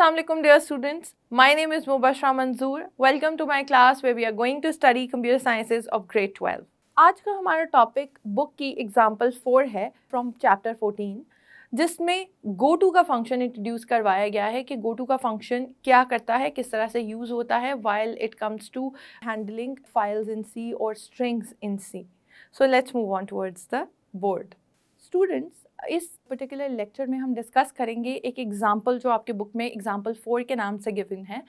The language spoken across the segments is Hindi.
Assalamualaikum dear students. My name is Mubashra Manzoor. Welcome to my class where we are going to study computer sciences of grade 12. आज का हमारा टॉपिक बुक की एग्जाम्पल 4 है फ्रॉम चैप्टर 14, जिसमें GoTo का फंक्शन इंट्रोड्यूस करवाया गया है कि GoTo का फंक्शन क्या करता है, किस तरह से यूज़ होता है while it comes to handling files in C or strings in C. So let's move on towards the board. Students, इस पर्टिकुलर लेक्चर में हम डिस्कस करेंगे एक एग्जाम्पल जो आपके बुक में एग्जाम्पल 4 के नाम से गिवन है.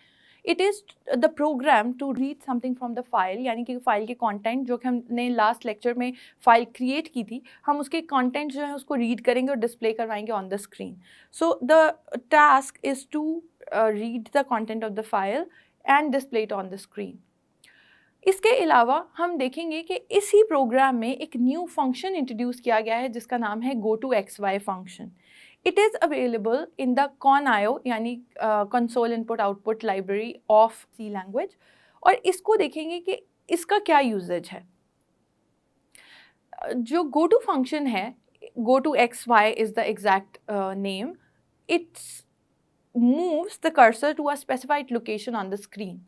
It is the program to read something from the file, यानी कि फाइल के कंटेंट जो कि हमने लास्ट लेक्चर में फाइल क्रिएट की थी, हम उसके कंटेंट जो है उसको रीड करेंगे और डिस्प्ले करवाएंगे on the screen. So the task is to read the content of the file and display it on the screen. इसके अलावा हम देखेंगे कि इसी प्रोग्राम में एक न्यू फंक्शन इंट्रोड्यूस किया गया है जिसका नाम है GoToXY function. It is available in the ConIO यानी console input output library of C language, और इसको देखेंगे कि इसका क्या यूजेज है. जो GoTo फंक्शन है, GoToXY is the exact name. It's moves the cursor to a specified location on the screen.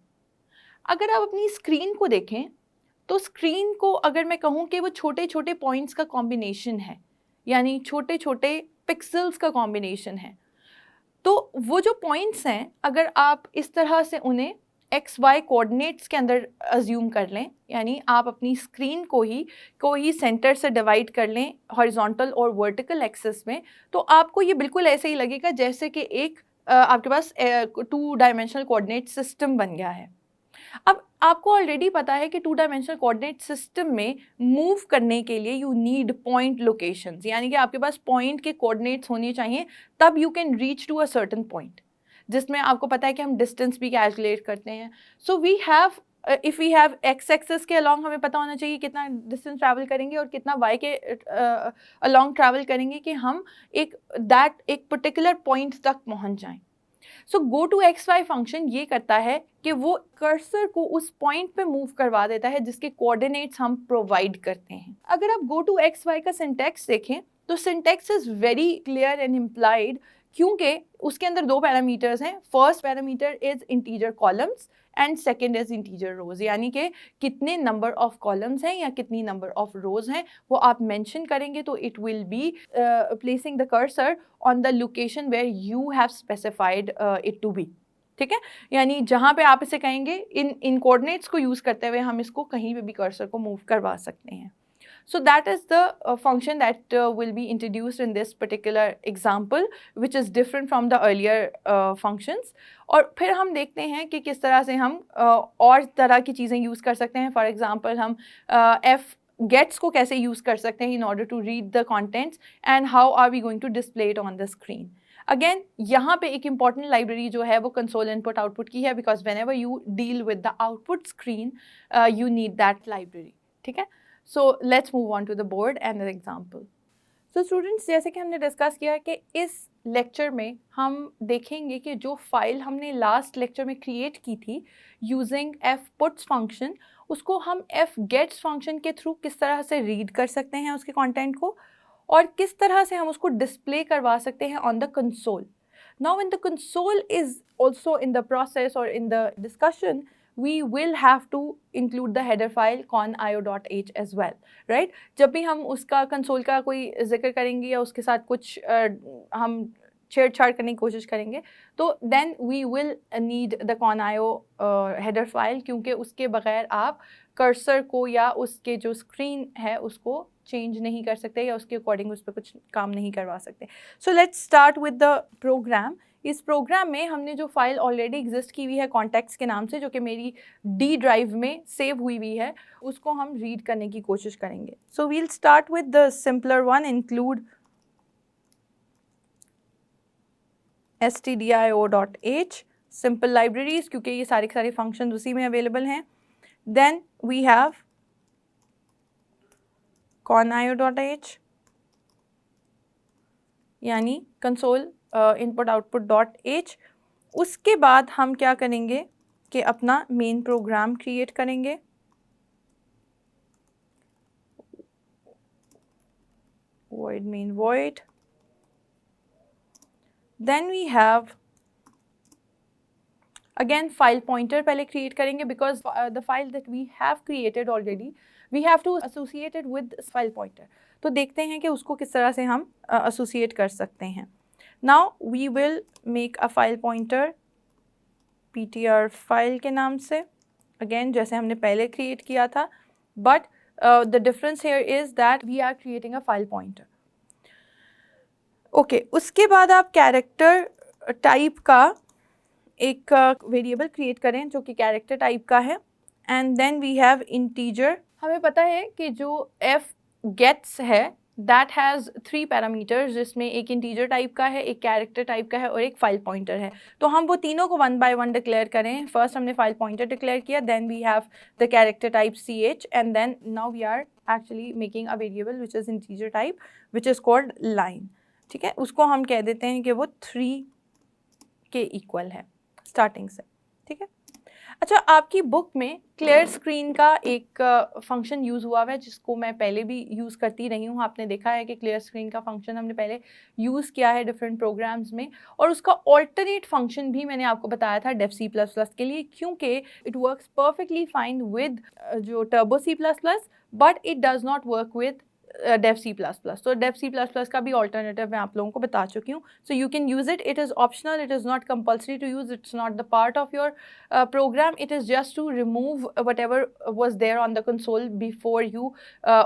अगर आप अपनी स्क्रीन को देखें तो स्क्रीन को अगर मैं कहूँ कि वो छोटे छोटे पॉइंट्स का कॉम्बिनेशन है, यानी छोटे छोटे पिक्सेल्स का कॉम्बिनेशन है, तो वो जो पॉइंट्स हैं अगर आप इस तरह से उन्हें एक्स वाई कोऑर्डिनेट्स के अंदर अज्यूम कर लें, यानी आप अपनी स्क्रीन को ही सेंटर से डिवाइड कर लें हॉरिजॉन्टल और वर्टिकल एक्सिस में, तो आपको ये बिल्कुल ऐसे ही लगेगा जैसे कि एक आपके पास 2 डायमेंशनल कोऑर्डिनेट सिस्टम बन गया है. अब आपको ऑलरेडी पता है कि 2 डायमेंशनल कोऑर्डिनेट सिस्टम में मूव करने के लिए यू नीड पॉइंट लोकेशंस, यानी कि आपके पास पॉइंट के कोऑर्डिनेट्स होने चाहिए, तब you can reach to a certain point, जिसमें आपको पता है कि हम डिस्टेंस भी कैलकुलेट करते हैं. So we have if we have X axis के अलॉन्ग हमें पता होना चाहिए कितना डिस्टेंस ट्रैवल करेंगे और कितना वाई के अलॉन्ग ट्रैवल करेंगे कि हम एक पर्टिकुलर पॉइंट तक पहुंच जाएं. सो GoToXY फंक्शन ये करता है कि वो कर्सर को उस पॉइंट पे मूव करवा देता है जिसके कोऑर्डिनेट्स हम प्रोवाइड करते हैं. अगर आप GoToXY का सिंटैक्स देखें तो syntax is very clear and implied, क्योंकि उसके अंदर 2 पैरामीटर्स हैं. First parameter is integer columns and second is integer rows, यानी कि कितने नंबर ऑफ कॉलम्स हैं या कितनी नंबर ऑफ रोज हैं वो आप मेंशन करेंगे, तो it will be placing the cursor on the location where you have specified it to be. ठीक है, यानी जहाँ पे आप इसे कहेंगे इन कोऑर्डिनेट्स को यूज़ करते हुए हम इसको कहीं पे भी कर्सर को मूव करवा सकते हैं. So that is the function that will be introduced in this particular example, which is different from the earlier functions. और फिर हम देखते हैं कि किस तरह से हम और तरह की चीज़ें यूज़ कर सकते हैं. फॉर एग्जांपल हम f gets को कैसे यूज़ कर सकते हैं in order to read the contents and how are we going to display it on the screen. Again यहाँ पे एक इम्पॉर्टेंट लाइब्रेरी जो है वो कंसोल इनपुट आउटपुट की है, because whenever you deal with the output screen you need that library. ठीक है, so let's move on to the board and an example. So students, जैसे कि हमने डिस्कस किया कि इस लेक्चर में हम देखेंगे कि जो फाइल हमने लास्ट लेक्चर में क्रिएट की थी यूजिंग fputs फंक्शन, उसको हम fgets फंक्शन के थ्रू किस तरह से रीड कर सकते हैं उसके कंटेंट को, और किस तरह से हम उसको डिस्प्ले करवा सकते हैं on the console. Now when the console is also in the process और in the discussion, we will have to include the header file conio.h as well, right? जब भी हम उसका कंसोल का कोई जिक्र करेंगे या उसके साथ कुछ हम छेड़छाड़ करने की कोशिश करेंगे, तो then we will need the conio header file, क्योंकि उसके बगैर आप कर्सर को या उसके जो स्क्रीन है उसको चेंज नहीं कर सकते या उसके अकॉर्डिंग उस पर कुछ काम नहीं करवा सकते. So let's start with the program. इस प्रोग्राम में हमने जो फाइल ऑलरेडी एग्जिस्ट की हुई है कॉन्टेक्ट्स के नाम से, जो कि मेरी डी ड्राइव में सेव हुई है, उसको हम रीड करने की कोशिश करेंगे. So we'll start with the simpler one, include stdio.h, simple libraries, क्योंकि ये सारे के सारे फंक्शन उसी में अवेलेबल हैं. देन वी हैव conio.h, यानी console input output dot H. उसके बाद हम क्या करेंगे कि अपना मेन प्रोग्राम क्रिएट करेंगे. void main void. Then we have again file pointer पहले क्रिएट करेंगे because the file that we have created already we have to associated with file pointer. तो देखते हैं कि उसको किस तरह से हम एसोसिएट कर सकते हैं। Now we will make a file pointer ptr file के नाम से, अगेन जैसे हमने पहले क्रिएट किया था, but the difference here is that we are creating a file pointer. Okay, उसके बाद आप कैरेक्टर टाइप का एक वेरिएबल क्रिएट करें जो कि कैरेक्टर टाइप का है, and then we have integer. हमें पता है कि जो f गेट्स है दैट हैज़ 3 पैरामीटर्स, जिसमें एक इंटीजर टाइप का है, एक कैरेक्टर टाइप का है और एक फाइल पॉइंटर है। तो हम वो तीनों को 1 बाय 1 डिक्लेयर करें। फर्स्ट हमने फाइल पॉइंटर डिक्लेयर किया, then we have the character type ch, and then now we are actually making a variable which is integer type which is called line. ठीक है, उसको हम कह देते हैं कि वो 3 के इक्वल है स्टार्टिंग से। ठीक है, अच्छा, आपकी बुक में क्लियर स्क्रीन का एक फंक्शन यूज़ हुआ है जिसको मैं पहले भी यूज़ करती रही हूँ। आपने देखा है कि क्लियर स्क्रीन का फंक्शन हमने पहले यूज़ किया है डिफरेंट प्रोग्राम्स में, और उसका ऑल्टरनेट फंक्शन भी मैंने आपको बताया था डेफ C++ के लिए, क्योंकि it works perfectly fine with जो turbo C++, but it does not work with def C++। तो डेफ C++ का भी ऑल्टरनेटिव मैं आप लोगों को बता चुकी हूँ। So you can use it, it is optional, it is not compulsory to use, it's not the part of your program, it is just to remove whatever was there on the console before you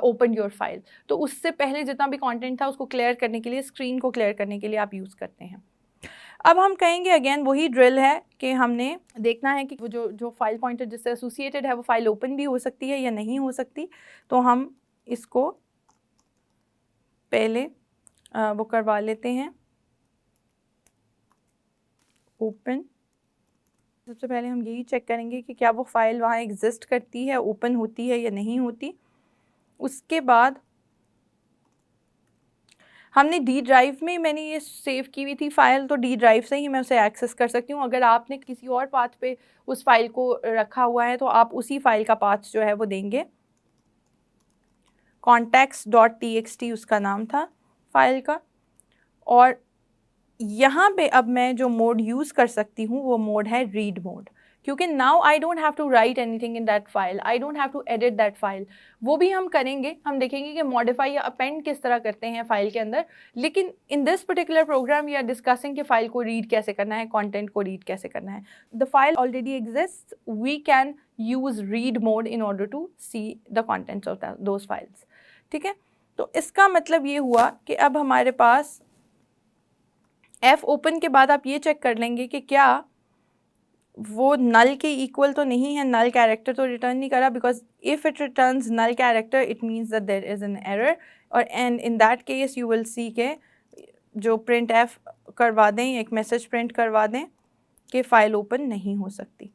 opened your file। तो उससे पहले जितना भी कंटेंट था उसको क्लियर करने के लिए, स्क्रीन को क्लियर करने के लिए आप यूज़ करते हैं। अब हम कहेंगे अगेन वही ड्रिल है कि हमने देखना है कि वो जो फाइल पॉइंटर जिससे एसोसिएटेड है वो फाइल ओपन भी हो सकती है या नहीं हो सकती। तो हम इसको पहले वो करवा लेते हैं ओपन। सबसे पहले हम यही चेक करेंगे कि क्या वो फाइल वहाँ एग्जिस्ट करती है, ओपन होती है या नहीं होती। उसके बाद हमने डी ड्राइव में मैंने ये सेव की हुई थी फाइल, तो डी ड्राइव से ही मैं उसे एक्सेस कर सकती हूँ। अगर आपने किसी और पाथ पे उस फाइल को रखा हुआ है तो आप उसी फाइल का पाथ जो है वो देंगे। contacts.txt उसका नाम था फाइल का, और यहाँ पे अब मैं जो मोड यूज़ कर सकती हूँ वो मोड है रीड मोड, क्योंकि now I don't have to write anything in that file, I don't have to edit that file. वो भी हम करेंगे, हम देखेंगे कि मॉडिफाई या अपेंड किस तरह करते हैं फाइल के अंदर, लेकिन in this particular program we are discussing कि फाइल को रीड कैसे करना है, कंटेंट को रीड कैसे करना है। The file already exist, we can use read mode in order to see the contents of those files. ठीक है, तो इसका मतलब ये हुआ कि अब हमारे पास एफ ओपन के बाद आप ये चेक कर लेंगे कि क्या वो नल के इक्वल तो नहीं है, नल कैरेक्टर तो रिटर्न नहीं करा, because if it returns null character it means that there is an error, और and in that case you will see के जो प्रिंट एफ करवा दें, एक मैसेज प्रिंट करवा दें कि फ़ाइल ओपन नहीं हो सकती।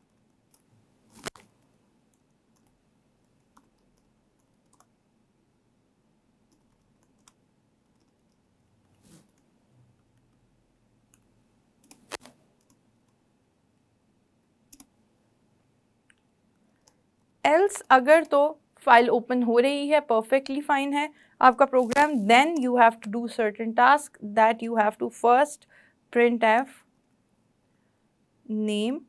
एल्स अगर तो फाइल ओपन हो रही है, परफेक्टली फाइन है आपका program, then you have to do certain task that you have to first print F name,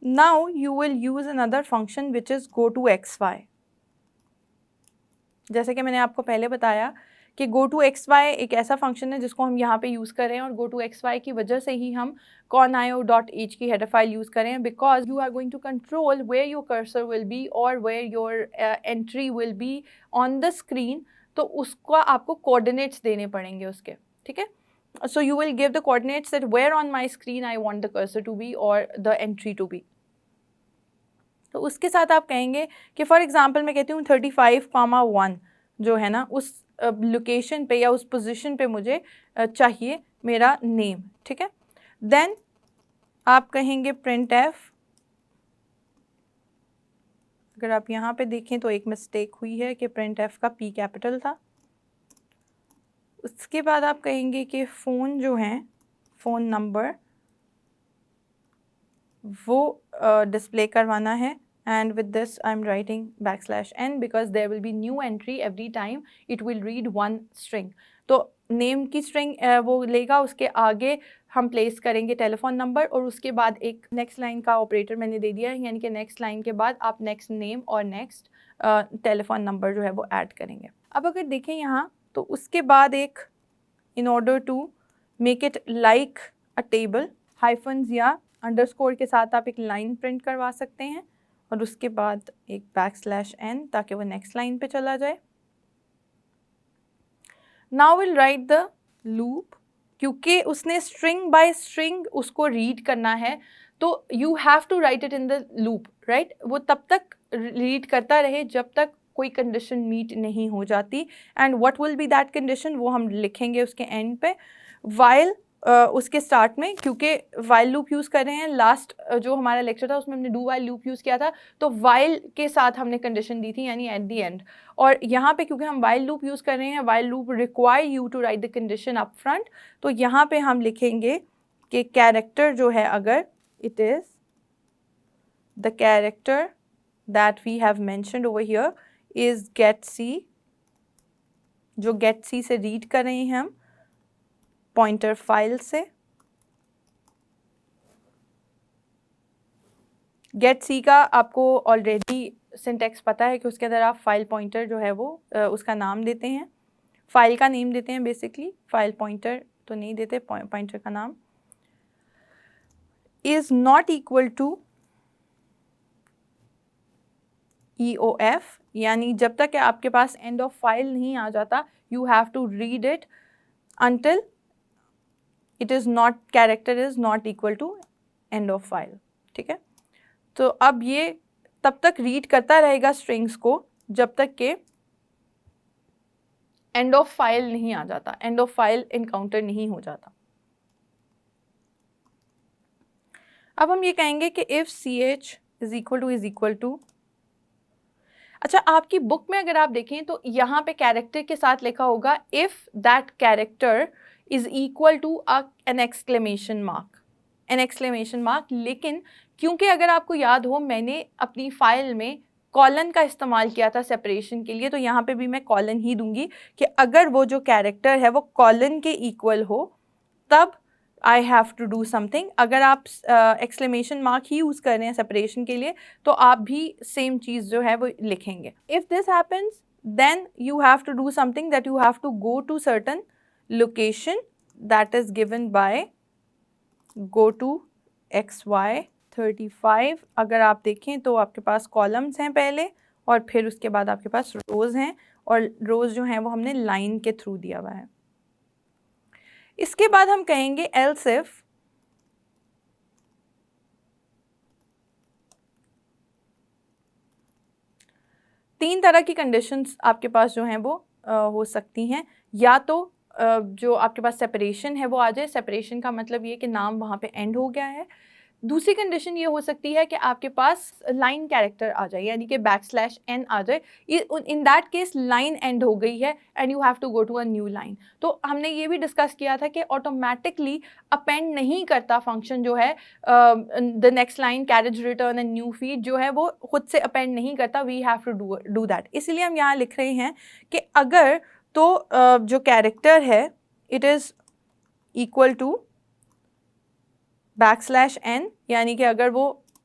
now you will use another function which is go to xy। जैसे कि मैंने आपको पहले बताया कि go to xy एक ऐसा फंक्शन है जिसको हम यहाँ पे यूज़ करें, और go to xy की वजह से ही हम conio.h की हेडर फाइल यूज़ करें, because you are going to control where your cursor will be or where your entry will be on the screen। तो उसका आपको coordinates देने पड़ेंगे उसके, ठीक है। So you will give the coordinates that where on my screen I want the cursor to be or the entry to be। तो उसके साथ आप कहेंगे कि फॉर एग्ज़ाम्पल मैं कहती हूँ 35,1 जो है ना, उस लोकेशन पे या उस पोजीशन पे मुझे चाहिए मेरा नेम, ठीक है। देन आप कहेंगे प्रिंट एफ, अगर आप यहाँ पे देखें तो एक मिस्टेक हुई है कि प्रिंट एफ का पी कैपिटल था। उसके बाद आप कहेंगे कि फ़ोन जो है, फ़ोन नंबर वो डिस्प्ले करवाना है, and with this I'm writing \n because there will be new entry every time it will read one string। तो नेम की स्ट्रिंग वो लेगा, उसके आगे हम प्लेस करेंगे टेलीफोन नंबर और उसके बाद एक नेक्स्ट लाइन का ऑपरेटर मैंने दे दिया है, यानी कि नेक्स्ट लाइन के बाद आप नेक्स्ट नेम और नेक्स्ट टेलीफोन नंबर जो है वो ऐड करेंगे। अब अगर देखें यहाँ तो उसके बाद एक in order to make it like a table hyphens या अंडरस्कोर के साथ आप एक लाइन प्रिंट करवा सकते हैं और उसके बाद एक \n ताकि वो नेक्स्ट लाइन पे चला जाए। Now will write the loop, क्योंकि उसने स्ट्रिंग बाय स्ट्रिंग उसको रीड करना है तो you have to write it in the loop, right. वो तब तक रीड करता रहे जब तक कोई कंडीशन मीट नहीं हो जाती। And what will be that condition, वो हम लिखेंगे उसके एंड पे। वाइल उसके स्टार्ट में, क्योंकि वाइल लूप यूज़ कर रहे हैं, लास्ट जो हमारा लेक्चर था उसमें हमने डू वाइल लूप यूज़ किया था, तो वाइल के साथ हमने कंडीशन दी थी यानी एट द एंड। और यहाँ पे क्योंकि हम वाइल लूप यूज़ कर रहे हैं, while loop require you to write the condition up front, तो यहाँ पे हम लिखेंगे कि कैरेक्टर जो है, अगर it is the character that we have mentioned over here is get C, जो गेट सी से रीड कर रहे हैं हम पॉइंटर फाइल से। गेट सी का आपको ऑलरेडी सिंटैक्स पता है कि उसके अंदर आप फाइल पॉइंटर जो है वो उसका नाम देते हैं, फाइल का नेम देते हैं बेसिकली, फाइल पॉइंटर तो नहीं देते, पॉइंटर का नाम। Is not equal to EOF, यानी जब तक आपके पास एंड ऑफ फाइल नहीं आ जाता you have to read it until it is not, character is not equal to end of file, ठीक है। तो अब ये तब तक रीड करता रहेगा स्ट्रिंग्स को जब तक के एंड ऑफ फाइल नहीं आ जाता, एंड ऑफ फाइल इनकाउंटर नहीं हो जाता। अब हम ये कहेंगे कि if ch is equal to, अच्छा आपकी बुक में अगर आप देखें तो यहाँ पे कैरेक्टर के साथ लिखा होगा if that character is equal to an exclamation mark, an exclamation mark. लेकिन क्योंकि अगर आपको याद हो मैंने अपनी फाइल में कॉलन का इस्तेमाल किया था सेपरेशन के लिए, तो यहाँ पे भी मैं कॉलन ही दूंगी कि अगर वो जो कैरेक्टर है वो कॉलन के इक्वल हो तब I have to do something. अगर आप एक्सक्लेमेशन मार्क ही यूज़ कर रहे हैं सेपरेशन के लिए तो आप भी सेम चीज़ जो है वो लिखेंगे। If this happens then you have to do something, that you have to go to certain location that is given by go to XY35। अगर आप देखें तो आपके पास कॉलम्स हैं पहले और फिर उसके बाद आपके पास रोज़ हैं, और रोज़ जो हैं वो हमने लाइन के थ्रू दिया हुआ है। इसके बाद हम कहेंगे एल्स इफ तीन तरह की कंडीशंस आपके पास जो हैं वो हो सकती हैं। या तो जो आपके पास सेपरेशन है वो आ जाए, सेपरेशन का मतलब ये कि नाम वहाँ पे एंड हो गया है। दूसरी कंडीशन ये हो सकती है कि आपके पास लाइन कैरेक्टर आ जाए, यानी कि \n आ जाए। In that case line end हो गई है and you have to go to a new line. तो हमने ये भी डिस्कस किया था कि ऑटोमेटिकली अपेंड नहीं करता फंक्शन जो है the next line carriage return and new feed जो है वो खुद से अपेंड नहीं करता, we have to do that. इसलिए हम यहाँ लिख रहे हैं कि अगर तो जो कैरेक्टर है it is equal to \n, यानी कि अगर वो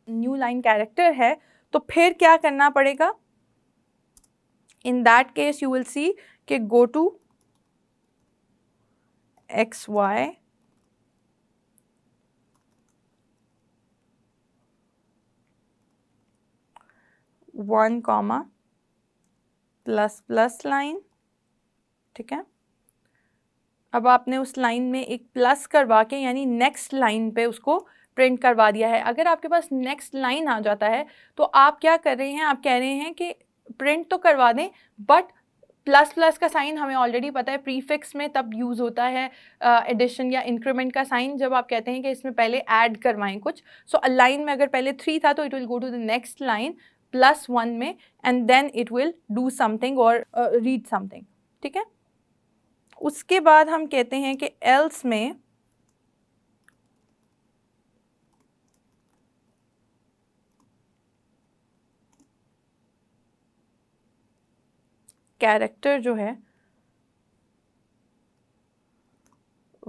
न्यू लाइन कैरेक्टर है तो फिर क्या करना पड़ेगा, in that case you will see कि go to XY one comma ++ line, ठीक है। अब आपने उस लाइन में एक प्लस करवा के यानी नेक्स्ट लाइन पे उसको प्रिंट करवा दिया है। अगर आपके पास नेक्स्ट लाइन आ जाता है तो आप क्या कर रहे हैं, आप कह रहे हैं कि प्रिंट तो करवा दें बट ++ का साइन हमें ऑलरेडी पता है प्रीफिक्स में तब यूज़ होता है एडिशन या इंक्रीमेंट का साइन, जब आप कहते हैं कि इसमें पहले ऐड करवाएं कुछ। सो लाइन में अगर पहले 3 था तो it will go to the next line +1 में and then it will do something और रीड समथिंग, ठीक है। उसके बाद हम कहते हैं कि एल्स में कैरेक्टर जो है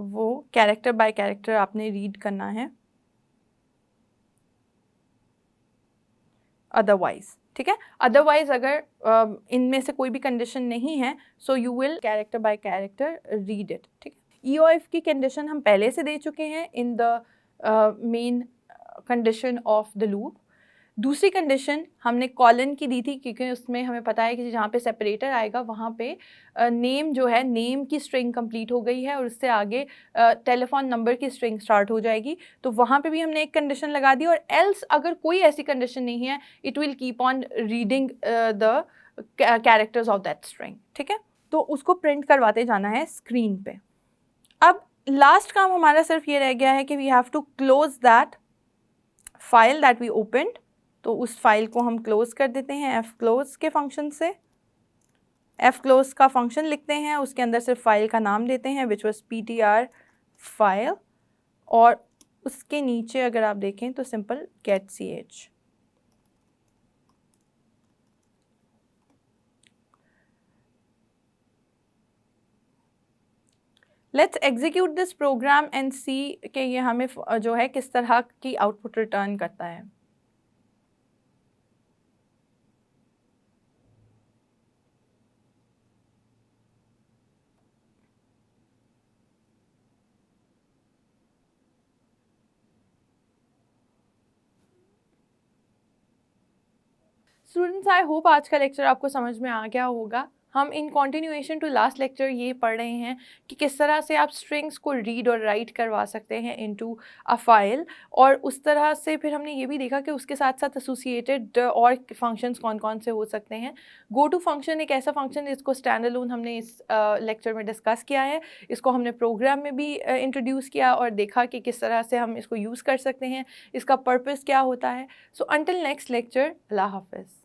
वो कैरेक्टर बाय कैरेक्टर आपने रीड करना है, अदरवाइज, ठीक है। अदरवाइज अगर इनमें से कोई भी कंडीशन नहीं है, so you will character bye character read it, ठीक है। ई और एफ की कंडीशन हम पहले से दे चुके हैं in the main condition of the loop. दूसरी कंडीशन हमने कॉलन की दी थी, क्योंकि उसमें हमें पता है कि जहाँ पे सेपरेटर आएगा वहाँ पे नेम जो है, नेम की स्ट्रिंग कंप्लीट हो गई है और उससे आगे टेलीफोन नंबर की स्ट्रिंग स्टार्ट हो जाएगी, तो वहाँ पे भी हमने एक कंडीशन लगा दी। और एल्स अगर कोई ऐसी कंडीशन नहीं है, it will keep on reading the characters of that string, ठीक है। तो उसको प्रिंट करवाते जाना है स्क्रीन पे। अब लास्ट काम हमारा सिर्फ ये रह गया है कि we have to close that file that we opened. तो उस फाइल को हम क्लोज कर देते हैं एफ क्लोज के फंक्शन से। एफ क्लोज का फंक्शन लिखते हैं, उसके अंदर सिर्फ फाइल का नाम देते हैं विच वॉज ptr फाइल, और उसके नीचे अगर आप देखें तो simple get ch। Let's execute this program and see कि ये हमें जो है किस तरह की आउटपुट रिटर्न करता है। स्टूडेंट्स, आई होप आज का लेक्चर आपको समझ में आ गया होगा। हम इन कॉन्टिन्यूएशन टू लास्ट लेक्चर ये पढ़ रहे हैं कि किस तरह से आप स्ट्रिंग्स को रीड और राइट करवा सकते हैं इनटू अ फाइल, और उस तरह से फिर हमने ये भी देखा कि उसके साथ साथ एसोसिएटेड और फंक्शंस कौन कौन से हो सकते हैं। गो टू फंक्शन एक ऐसा फंक्शन है जिसको स्टैंड अलोन हमने इस लेक्चर में डिस्कस किया है। इसको हमने प्रोग्राम में भी इंट्रोड्यूस किया और देखा कि किस तरह से हम इसको यूज़ कर सकते हैं, इसका पर्पज़ क्या होता है। सो अंटिल नेक्स्ट लेक्चर, अल्लाह हाफ़िज़।